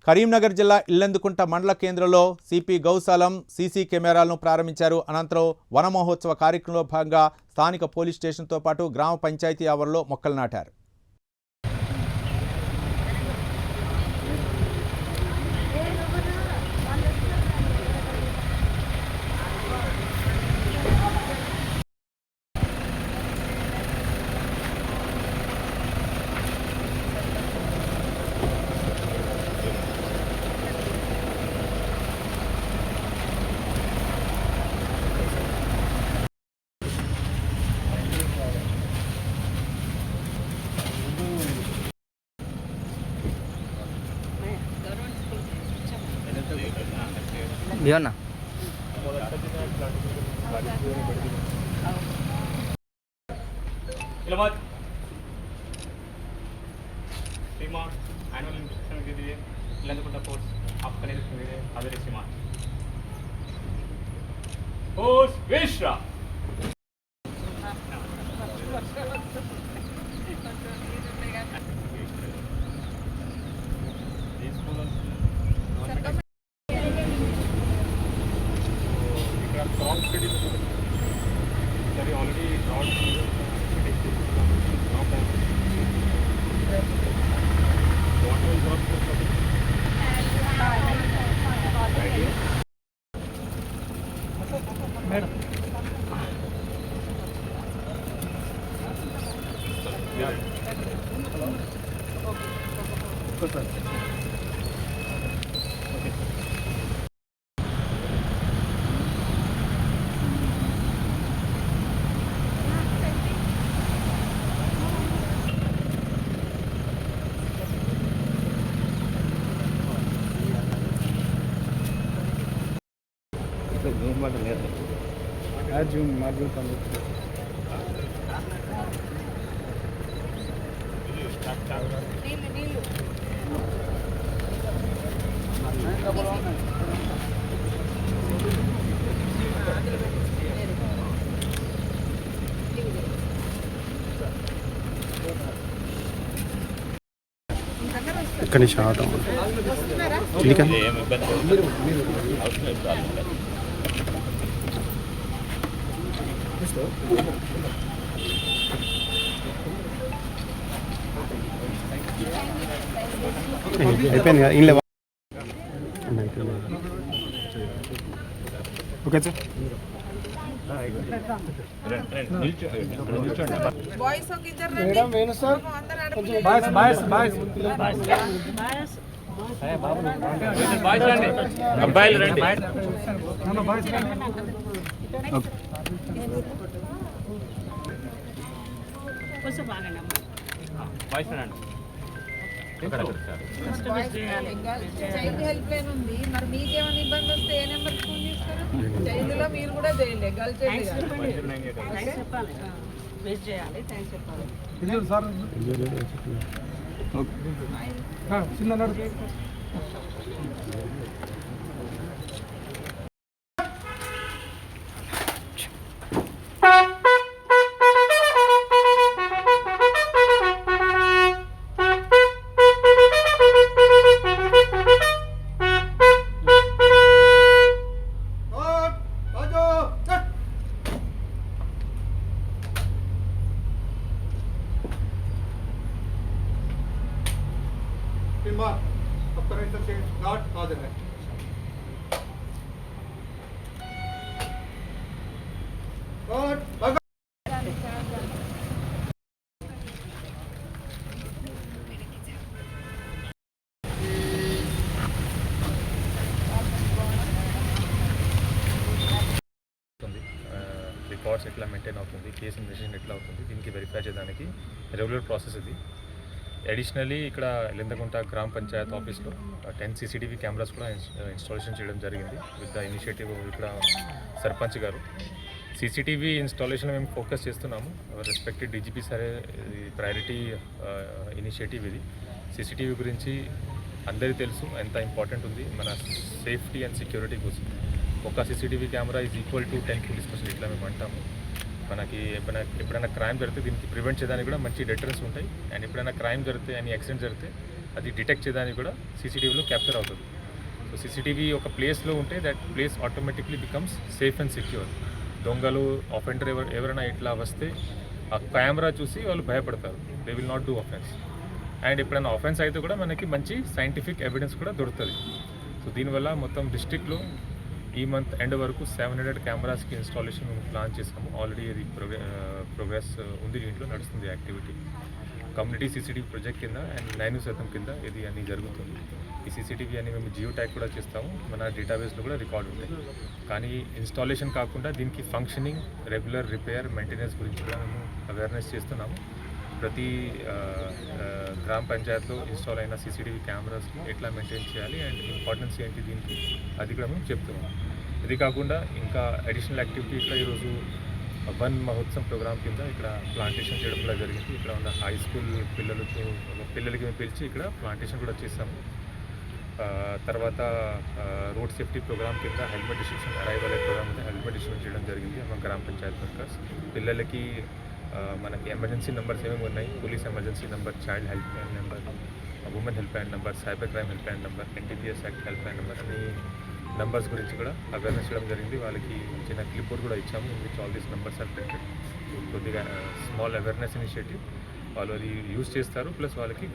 కరీంనగర్ జిల్లా ఇల్లందుకుంట మండల కేంద్రంలో సిపి గౌశాలం సీసీ కెమెరాలను ప్రారంభించారు. అనంతరం వన మహోత్సవ కార్యక్రమంలో భాగంగా స్థానిక పోలీస్ స్టేషన్తో పాటు గ్రామ పంచాయతీ ఆవరణలో మొక్కలు నాటారు. Biona. Ilamat. Sima annual inspection के लिए इल्लंदुकुंटा फोर्स आपका निरीक्षण के लिए हाजिर है सीमा. फोर्स विश्रा. Jum Marvel comic. ఇక్కడి షార్ట్ చిలిక అయిపోయింది కదా ఇంట్లో okay sir madam Venu sir boys boys boys boys రండి అబ్బాయిలు రండి బాయ్స్ ఓకే బాయ్స్ రండి చైల్డ్ హెల్ప్ లైన్ ఉంది. మరి మీకేమైనా ఇబ్బంది వస్తే ఏ నెంబర్ ఫోన్ చేస్తారు? చైల్డ్ లో మీరు కూడా చేయలే గర్ల్ చైల్డ్ సార్ చిన్న రికార్డ్స్ ఎట్లా మెయింటైన్ అవుతుంది, కేసు ఇన్వెస్టిగేషన్ ఎట్లా అవుతుంది, దీనికి వెరిఫై చేయడానికి రెగ్యులర్ ప్రాసెస్ ఇది. అడిషనలీ ఇక్కడ ఇల్లందుకుంట గ్రామ పంచాయత్ ఆఫీస్లో 10 CCTV కెమెరాస్ కూడా ఇన్స్టాలేషన్ చేయడం జరిగింది విత్ ద ఇనిషియేటివ్ ఇక్కడ సర్పంచ్ గారు. CCTV ఇన్స్టాలేషన్లో మేము ఫోకస్ చేస్తున్నాము. రెస్పెక్టెడ్ DGP సరే ప్రయారిటీ ఇనిషియేటివ్ ఇది. CCTV గురించి అందరికీ తెలుసు ఎంత ఇంపార్టెంట్ ఉంది మన సేఫ్టీ అండ్ సెక్యూరిటీ కోసం. ఒక CCTV camera is equal to 10 police station ఇట్లా మేము అంటాము. మనకి ఎప్పుడైనా క్రైమ్ జరిగితే దీనికి ప్రివెంట్ చేయడానికి కూడా మంచి డెటరెన్స్ ఉంటాయి. అండ్ ఎప్పుడైనా క్రైమ్ జరిగితే అని యాక్సిడెంట్ జరిగితే అది డిటెక్ట్ చేయడానికి కూడా సీసీటీవీలో క్యాప్చర్ అవుతుంది. సో సీసీటీవీ ఒక ప్లేస్లో ఉంటే that place automatically becomes safe and secure. దొంగలు ఆఫెండర్ ఎవరైనా ఇట్లా వస్తే ఆ కెమెరా చూసి వాళ్ళు భయపడతారు. They will not do offence. And ఎప్పుడైనా ఆఫెన్స్ అయితే కూడా మనకి మంచి సైంటిఫిక్ ఎవిడెన్స్ కూడా దొరుకుతుంది. సో దీనివల్ల మొత్తం డిస్ట్రిక్ట్లో ఈ మంత్ ఎండ్ వరకు 700 కెమెరాస్కి ఇన్స్టాలేషన్ ప్లాన్ చేసాము. ఆల్రెడీ ఇది ప్రోగ్రెస్ ఉంది, దీంట్లో నడుస్తుంది యాక్టివిటీ. కమ్యూనిటీ సీసీటీవీ ప్రాజెక్ట్ కింద అండ్ 9% కింద ఇది అన్నీ జరుగుతుంది. ఈ సీసీటీవీ అని మేము జియో ట్యాగ్ కూడా చేస్తాము, మన డేటాబేస్లో కూడా రికార్డ్ ఉంటాయి. కానీ ఇన్స్టాలేషన్ కాకుండా దీనికి ఫంక్షనింగ్, రెగ్యులర్ రిపేర్, మెయింటెనెన్స్ గురించి కూడా మేము అవేర్నెస్ చేస్తున్నాము. ప్రతి గ్రామ పంచాయత్లో ఇన్స్టాల్ అయిన సీసీటీవీ కెమెరాస్ని ఎట్లా మెయింటైన్ చేయాలి అండ్ ఇంపార్టెన్స్ ఏంటి దీనికి, అది కూడా మేము చెప్తున్నాము. ఇది కాకుండా ఇంకా అడిషనల్ యాక్టివిటీ ఇక్కడ ఈరోజు వన్ మహోత్సవం ప్రోగ్రామ్ కింద ఇక్కడ ప్లాంటేషన్ చేయడం కూడా జరిగింది. ఇక్కడ ఉన్న హై స్కూల్ పిల్లలకి మేము పిలిచి ఇక్కడ ప్లాంటేషన్ కూడా చేస్తాము. తర్వాత రోడ్ సేఫ్టీ ప్రోగ్రామ్ కింద హెల్మెట్ డిస్ట్రిబ్యూషన్ అరైవల్ ప్రోగ్రామ్ కింద హెల్మెట్ డిస్ట్రిబ్యూషన్ చేయడం జరిగింది మన గ్రామ పంచాయత్ వర్కర్స్. పిల్లలకి మనకి ఎమర్జెన్సీ నెంబర్స్ ఏమేమి ఉన్నాయి, police emergency number, child help line number, women help line number, cyber crime help line number, NTPS act help line number, అన్ని నెంబర్స్ గురించి కూడా అవేర్నెస్ చేయడం జరిగింది. వాళ్ళకి చిన్న క్లిప్ బోర్డ్ కూడా ఇచ్చాము, which all these numbers are printed. కొద్దిగా స్మాల్ అవేర్నెస్ ఇనిషియేటివ్, వాళ్ళు అది యూజ్ చేస్తారు, ప్లస్ వాళ్ళకి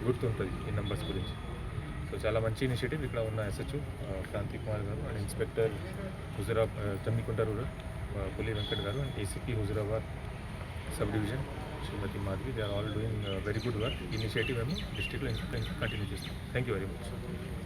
గుర్తుంటుంది ఈ నెంబర్స్ గురించి. సో చాలా మంచి ఇనిషియేటివ్. ఇక్కడ ఉన్న ఎస్హెచ్ఓ క్రాంతి కుమార్ గారు and inspector Jammikunta rural Puli Venkat గారు and ACP Huzurabad sub division Shrimati Madhavi, they are all doing very good work. Initiative మేము డిస్ట్రిక్ట్లో ఇంకా కంటిన్యూ చేస్తాం. Thank you very much.